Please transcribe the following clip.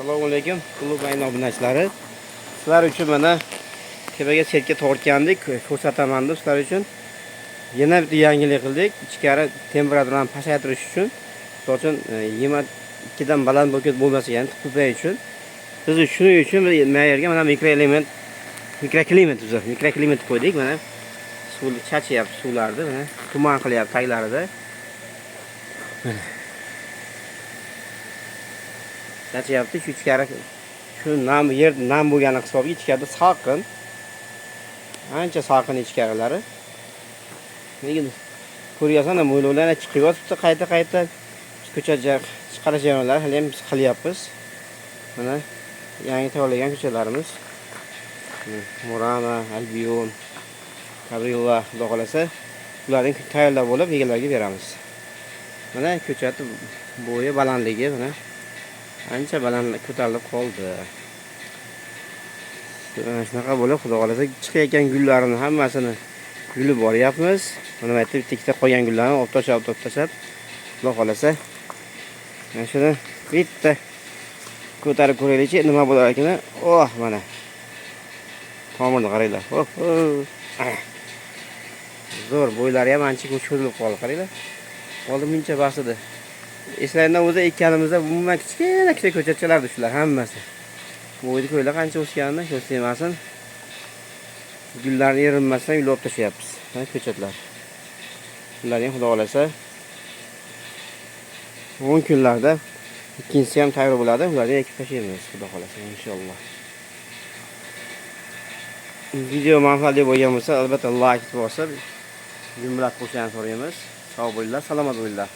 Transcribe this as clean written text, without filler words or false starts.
Assalomu alaykum, klub ayni obunachilari. Sizlar uchun mana tepaga serka tortgandik, ko'rsataman deb sizlar uchun yana bitta yangilik qildik. Ichkari temperaturani pasaytirish uchun, so'ng yema ikkidan baland bo'lmagan ko'payish uchun biz shuning uchun yerga mana mikroklimat qo'ydik. Mana suv chachyapti, suvlarni mana tuman qilyapti taglarida. Chachyapti, shu ichkari shu yer nam bo'lgani hisobiga ichkarida salqin. Ancha salqin ichkarilari. Nega ko'ryapsan, mo'ylovlarni chiqib yotibdi, qayta ko'chaga chiqarish jarayonlari hali ham qilyapmiz. Mana yangi tayyorlagan ko'chalarimiz. Murama, Albion, Kabrilla, xudo xolasa, ularning tayyorlab bo'lib egalariga beramiz. Mana ko'chati bo'yi, balandligi mana ancha baland ko'tarilib qoldi. Shunaqa bo'lib, xudo xolasa chiqayotgan gullarni hammasini yulib boryapmiz. Mana bu yerda bitta qolgan gullarni olib tashlab, xudo xolasa mana shuni bitta ko'tarib ko'raylikchi, nima bo'lar ekan. Oh, mana tomirni qaranglar. Zo'r, bo'ylari ham ancha cho'zilib qoldi, qaranglar. Oldin muncha bas edi. Eslayman, o'zi ekkanimizda umuman kichkina ko'chatchalardi shular hammasi. Bo'yni ko'ylar qancha o'sganini ko'rsatmasin. Gullarni erinmasdan yulib tashlayapmiz. Mana ko'chatlar. Ularning xudo xolasa 10 kunlarda ikkinchisi ham tayyor bo'ladi. Ularni ekib tashlaymiz, xudo xolasa, inshaalloh. Video manfaatli bo'lgan bo'lsa, albatta like bosib, jumlat qo'shishni so'raymiz. Sog' bo'linglar, salomat bo'linglar.